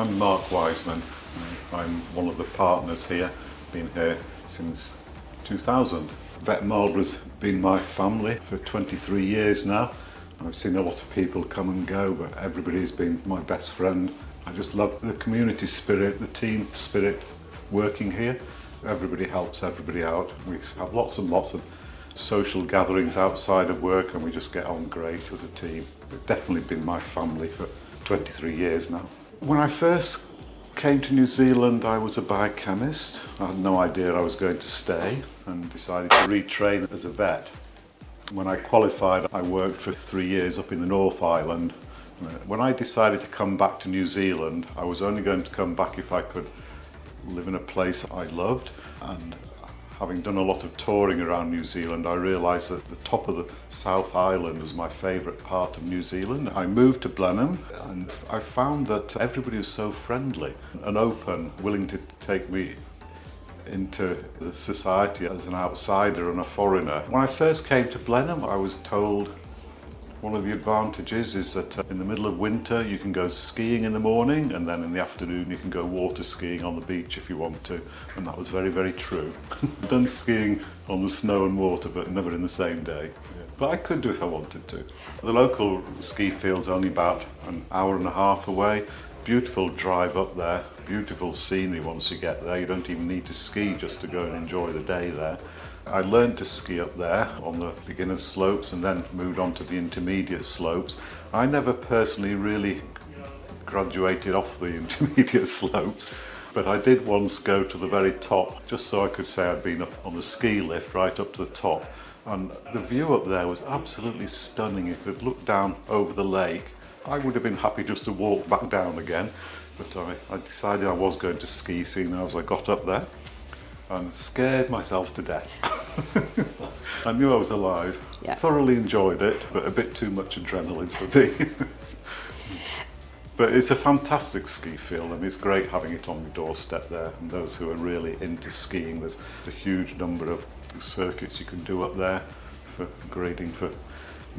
I'm Mark Wiseman. I'm one of the partners here. Been here since 2000. Vet Marlborough's been my family for 23 years now. I've seen a lot of people come and go, but everybody's been my best friend. I just love the community spirit, the team spirit working here. Everybody helps everybody out. We have lots and lots of social gatherings outside of work and we just get on great as a team. It's definitely been my family for 23 years now. When I first came to New Zealand, I was a biochemist. I had no idea I was going to stay and decided to retrain as a vet. When I qualified, I worked for 3 years up in the North Island. When I decided to come back to New Zealand, I was only going to come back if I could live in a place I loved. And having done a lot of touring around New Zealand, I realised that the top of the South Island was my favourite part of New Zealand. I moved to Blenheim and I found that everybody was so friendly and open, willing to take me into the society as an outsider and a foreigner. When I first came to Blenheim, I was told one of the advantages is that in the middle of winter you can go skiing in the morning and then in the afternoon you can go water skiing on the beach if you want to, and that was very, very true. I've done skiing on the snow and water but never in the same day. But I could do if I wanted to. The local ski field's only about an hour and a half away. Beautiful drive up there, beautiful scenery once you get there. You don't even need to ski just to go and enjoy the day there. I learned to ski up there on the beginner's slopes and then moved on to the intermediate slopes. I never personally really graduated off the intermediate slopes, but I did once go to the very top just so I could say I'd been up on the ski lift right up to the top. And the view up there was absolutely stunning. You could look down over the lake. I would have been happy just to walk back down again, but I decided I was going to ski soon as I got up there and scared myself to death. I knew I was alive, yeah. Thoroughly enjoyed it, but a bit too much adrenaline for me. But it's a fantastic ski field and it's great having it on your doorstep there, and those who are really into skiing, there's a huge number of circuits you can do up there for grading for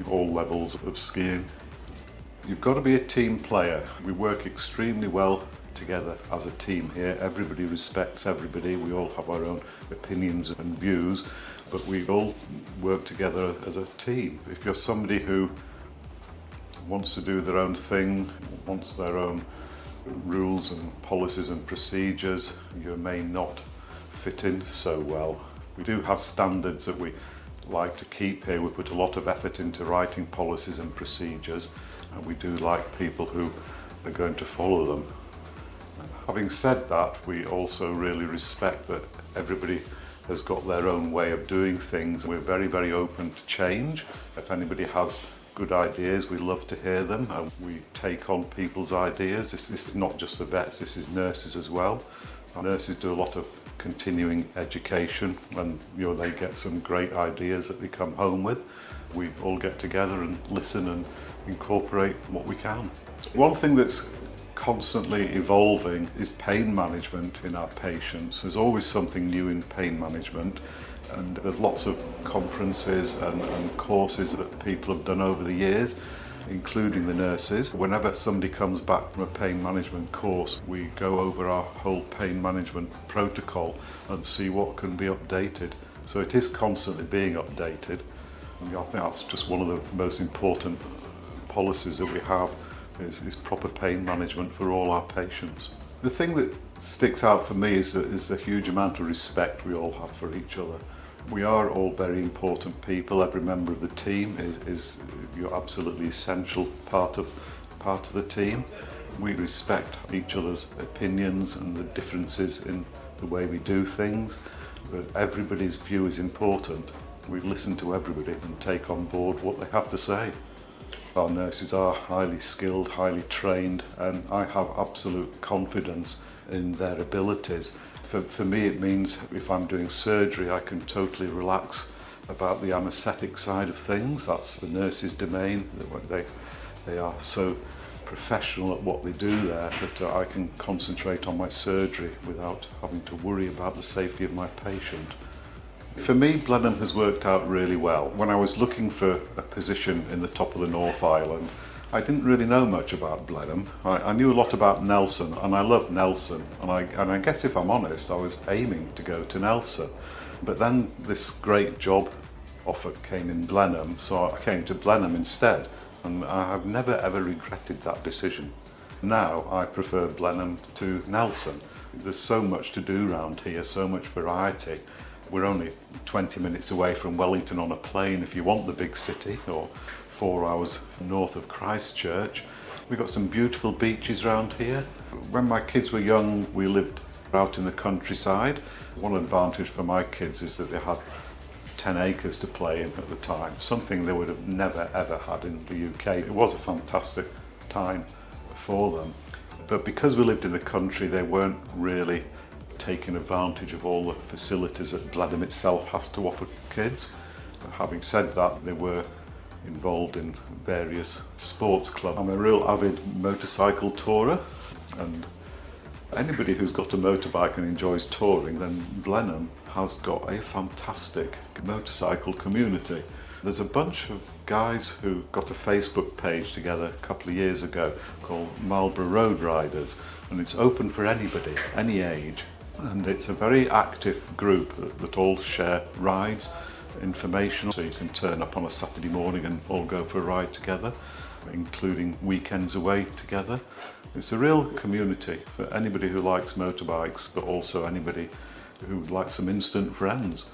all levels of skiing. You've got to be a team player. We work extremely well together as a team here. Everybody respects everybody. We all have our own opinions and views, but we all work together as a team. If you're somebody who wants to do their own thing, wants their own rules and policies and procedures, you may not fit in so well. We do have standards that we like to keep here. We put a lot of effort into writing policies and procedures, and we do like people who are going to follow them. Having said that, we also really respect that everybody has got their own way of doing things. We're very, very open to change. If anybody has good ideas, we love to hear them, and we take on people's ideas. This is not just the vets, this is nurses as well. Our nurses do a lot of continuing education, and they get some great ideas that they come home with. We all get together and listen and incorporate what we can. One thing that's constantly evolving is pain management in our patients. There's always something new in pain management, and there's lots of conferences and courses that people have done over the years, including the nurses. Whenever somebody comes back from a pain management course, we go over our whole pain management protocol and see what can be updated. So it is constantly being updated, and I think that's just one of the most important policies that we have is proper pain management for all our patients. The thing that sticks out for me is the huge amount of respect we all have for each other. We are all very important people. Every member of the team is you're absolutely essential part of the team. We respect each other's opinions and the differences in the way we do things, but everybody's view is important. We listen to everybody and take on board what they have to say. Our nurses are highly skilled, highly trained, and I have absolute confidence in their abilities. For me, it means if I'm doing surgery, I can totally relax about the anaesthetic side of things. That's the nurse's domain. They are so professional at what they do there that I can concentrate on my surgery without having to worry about the safety of my patient. For me, Blenheim has worked out really well. When I was looking for a position in the top of the North Island, I didn't really know much about Blenheim. I knew a lot about Nelson, and I loved Nelson. And I guess if I'm honest, I was aiming to go to Nelson. But then this great job offer came in Blenheim, so I came to Blenheim instead. And I've never ever regretted that decision. Now I prefer Blenheim to Nelson. There's so much to do around here, so much variety. We're only 20 minutes away from Wellington on a plane if you want the big city, or 4 hours north of Christchurch. We've got some beautiful beaches around here. When my kids were young, we lived out in the countryside. One advantage for my kids is that they had 10 acres to play in at the time, something they would have never ever had in the UK. It was a fantastic time for them. But because we lived in the country, they weren't really taking advantage of all the facilities that Blenheim itself has to offer kids. Having said that, they were involved in various sports clubs. I'm a real avid motorcycle tourer, and anybody who's got a motorbike and enjoys touring, then Blenheim has got a fantastic motorcycle community. There's a bunch of guys who got a Facebook page together a couple of years ago called Marlborough Road Riders, and it's open for anybody, any age. And it's a very active group that all share rides, information, so you can turn up on a Saturday morning and all go for a ride together, including weekends away together. It's a real community for anybody who likes motorbikes, but also anybody who likes some instant friends.